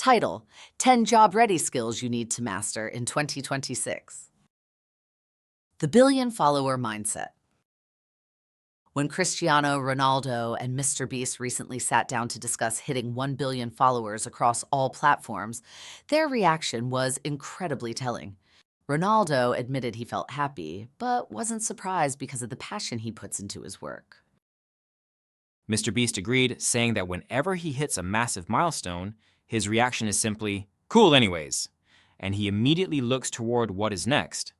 Title: 10 job-ready skills you need to master in 2026. The billion follower mindset. When Cristiano Ronaldo and Mr. Beast recently sat down to discuss hitting 1 billion followers across all platforms, their reaction was incredibly telling. Ronaldo admitted he felt happy, but wasn't surprised because of the passion he puts into his work. Mr. Beast agreed, saying that whenever he hits a massive milestone, his reaction is simply, "Cool anyways," and he immediately looks toward what is next.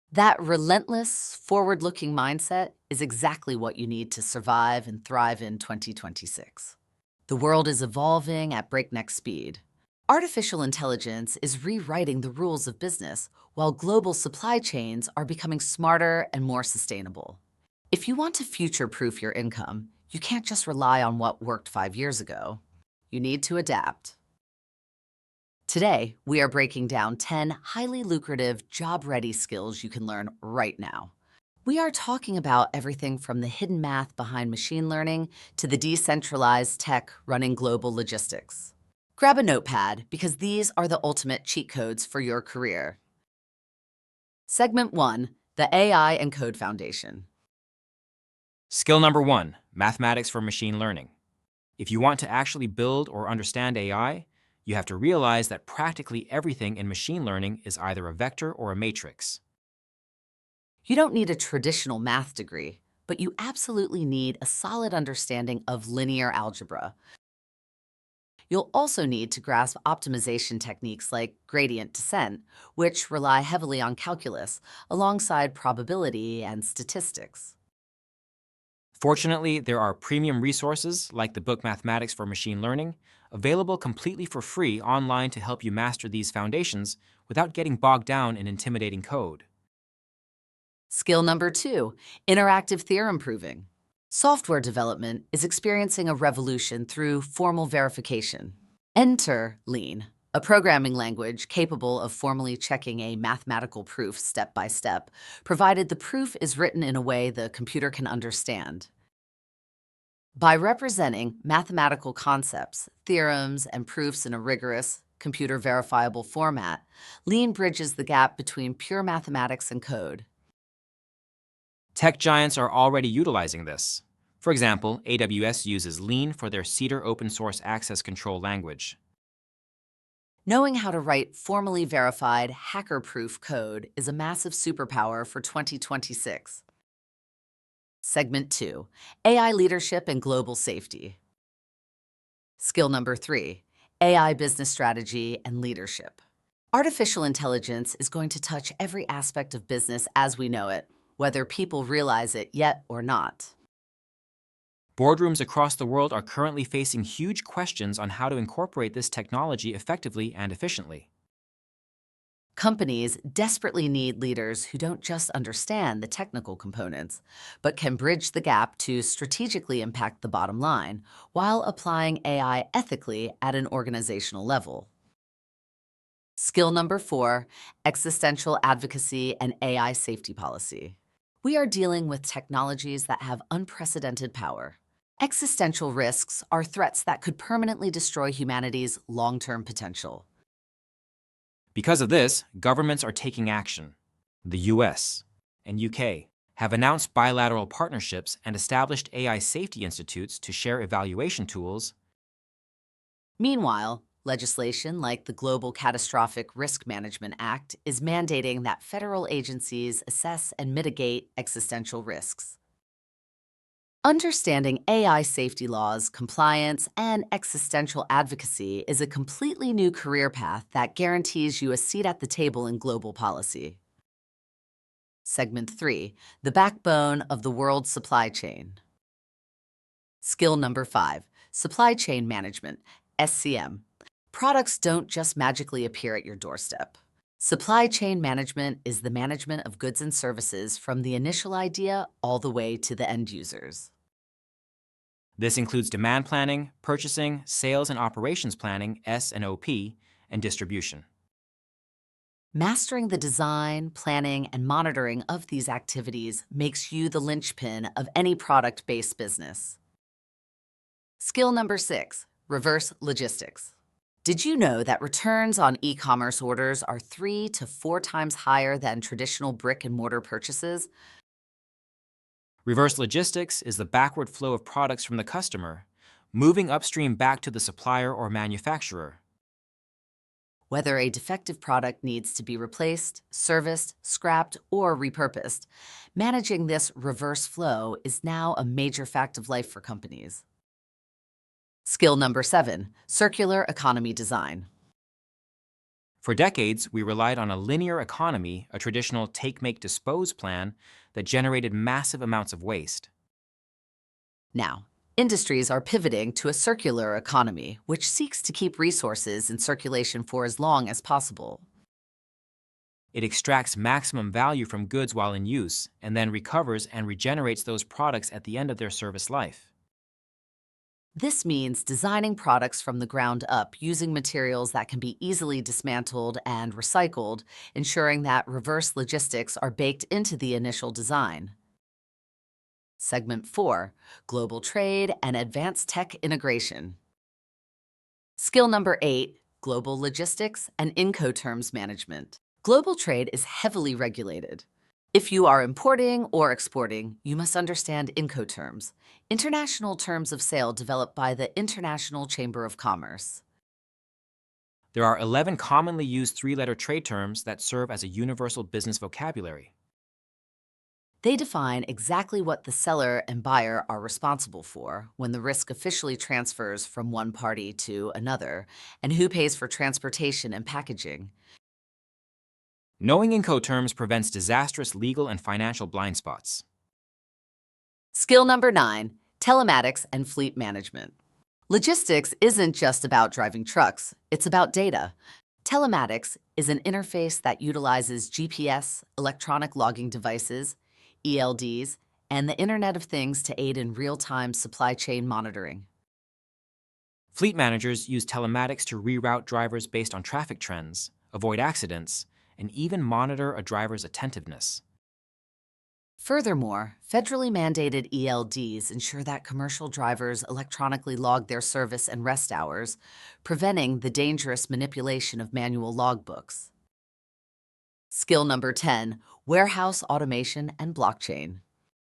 That relentless, forward-looking mindset is exactly what you need to survive and thrive in 2026. The world is evolving at breakneck speed. Artificial intelligence is rewriting the rules of business, while global supply chains are becoming smarter and more sustainable. If you want to future-proof your income, you can't just rely on what worked 5 years ago. You need to adapt. Today, we are breaking down 10 highly lucrative, job-ready skills you can learn right now. We are talking about everything from the hidden math behind machine learning to the decentralized tech running global logistics. Grab a notepad because these are the ultimate cheat codes for your career. Segment 1, the AI and Code Foundation. Skill number 1, mathematics for machine learning. If you want to actually build or understand AI, you have to realize that practically everything in machine learning is either a vector or a matrix. You don't need a traditional math degree, but you absolutely need a solid understanding of linear algebra. You'll also need to grasp optimization techniques like gradient descent, which rely heavily on calculus, alongside probability and statistics. Fortunately, there are premium resources like the book Mathematics for Machine Learning, available completely for free online to help you master these foundations without getting bogged down in intimidating code. Skill number 2, interactive theorem proving. Software development is experiencing a revolution through formal verification. Enter Lean, a programming language capable of formally checking a mathematical proof step by step, provided the proof is written in a way the computer can understand. By representing mathematical concepts, theorems, and proofs in a rigorous, computer verifiable format, Lean bridges the gap between pure mathematics and code. Tech giants are already utilizing this. For example, AWS uses Lean for their Cedar open source access control language. Knowing how to write formally verified, hacker-proof code is a massive superpower for 2026. Segment 2, AI leadership and global safety. Skill number 3, AI business strategy and leadership. Artificial intelligence is going to touch every aspect of business as we know it, whether people realize it yet or not. Boardrooms across the world are currently facing huge questions on how to incorporate this technology effectively and efficiently. Companies desperately need leaders who don't just understand the technical components, but can bridge the gap to strategically impact the bottom line while applying AI ethically at an organizational level. Skill number 4, existential advocacy and AI safety policy. We are dealing with technologies that have unprecedented power. Existential risks are threats that could permanently destroy humanity's long-term potential. Because of this, governments are taking action. The US and UK have announced bilateral partnerships and established AI safety institutes to share evaluation tools. Meanwhile, legislation like the Global Catastrophic Risk Management Act is mandating that federal agencies assess and mitigate existential risks. Understanding AI safety laws, compliance, and existential advocacy is a completely new career path that guarantees you a seat at the table in global policy. Segment 3, the backbone of the world's supply chain. Skill number 5, supply chain management, SCM. Products don't just magically appear at your doorstep. Supply chain management is the management of goods and services from the initial idea all the way to the end users. This includes demand planning, purchasing, sales and operations planning, S&OP, and distribution. Mastering the design, planning, and monitoring of these activities makes you the linchpin of any product-based business. Skill number 6, reverse logistics. Did you know that returns on e-commerce orders are 3 to 4 times higher than traditional brick and mortar purchases? Reverse logistics is the backward flow of products from the customer, moving upstream back to the supplier or manufacturer. Whether a defective product needs to be replaced, serviced, scrapped, or repurposed, managing this reverse flow is now a major fact of life for companies. Skill number 7, circular economy design. For decades, we relied on a linear economy, a traditional take, make, dispose plan that generated massive amounts of waste. Now, industries are pivoting to a circular economy, which seeks to keep resources in circulation for as long as possible. It extracts maximum value from goods while in use and then recovers and regenerates those products at the end of their service life. This means designing products from the ground up using materials that can be easily dismantled and recycled, ensuring that reverse logistics are baked into the initial design. Segment 4, Global Trade and Advanced Tech Integration. Skill number 8, Global Logistics and Incoterms Management. Global trade is heavily regulated. If you are importing or exporting, you must understand Incoterms, international terms of sale developed by the International Chamber of Commerce. There are 11 commonly used three-letter trade terms that serve as a universal business vocabulary. They define exactly what the seller and buyer are responsible for when the risk officially transfers from one party to another, and who pays for transportation and packaging. Knowing Incoterms prevents disastrous legal and financial blind spots. Skill number 9, telematics and fleet management. Logistics isn't just about driving trucks, it's about data. Telematics is an interface that utilizes GPS, electronic logging devices, ELDs, and the Internet of Things to aid in real-time supply chain monitoring. Fleet managers use telematics to reroute drivers based on traffic trends, avoid accidents, and even monitor a driver's attentiveness. Furthermore, federally mandated ELDs ensure that commercial drivers electronically log their service and rest hours, preventing the dangerous manipulation of manual logbooks. Skill number 10, warehouse automation and blockchain.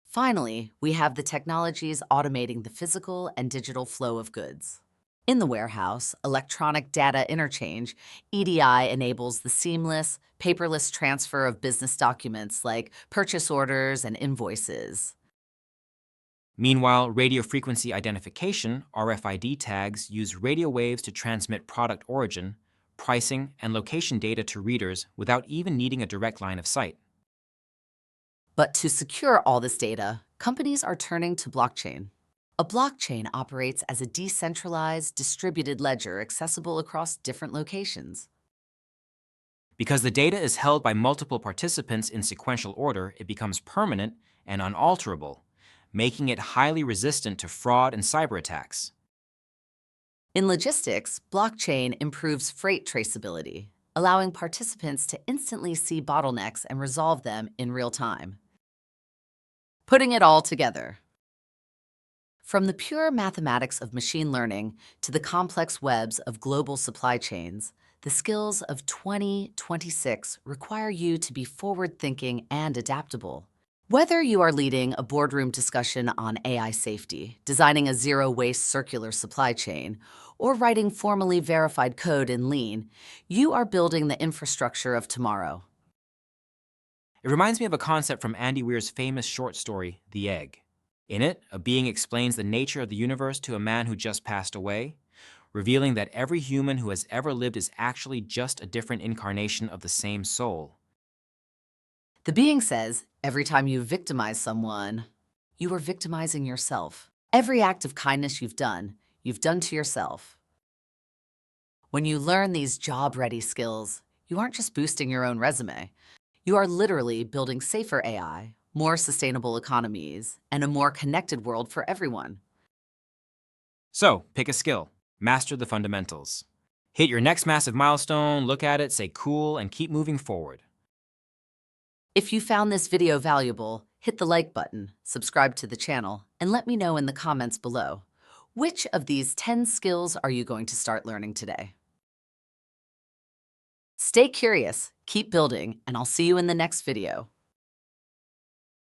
Finally, we have the technologies automating the physical and digital flow of goods. In the warehouse, electronic data interchange, EDI enables the seamless, paperless transfer of business documents like purchase orders and invoices. Meanwhile, radio frequency identification, RFID tags, use radio waves to transmit product origin, pricing, and location data to readers without even needing a direct line of sight. But to secure all this data, companies are turning to blockchain. A blockchain operates as a decentralized, distributed ledger accessible across different locations. Because the data is held by multiple participants in sequential order, it becomes permanent and unalterable, making it highly resistant to fraud and cyber attacks. In logistics, blockchain improves freight traceability, allowing participants to instantly see bottlenecks and resolve them in real time. Putting it all together. From the pure mathematics of machine learning to the complex webs of global supply chains, the skills of 2026 require you to be forward-thinking and adaptable. Whether you are leading a boardroom discussion on AI safety, designing a zero-waste circular supply chain, or writing formally verified code in Lean, you are building the infrastructure of tomorrow. It reminds me of a concept from Andy Weir's famous short story, The Egg. In it, a being explains the nature of the universe to a man who just passed away, revealing that every human who has ever lived is actually just a different incarnation of the same soul. The being says, every time you victimize someone, you are victimizing yourself. Every act of kindness you've done to yourself. When you learn these job-ready skills, you aren't just boosting your own resume. You are literally building safer AI, more sustainable economies, and a more connected world for everyone. So, pick a skill, master the fundamentals. Hit your next massive milestone, look at it, say cool, and keep moving forward. If you found this video valuable, hit the like button, subscribe to the channel, and let me know in the comments below. Which of these 10 skills are you going to start learning today? Stay curious, keep building, and I'll see you in the next video.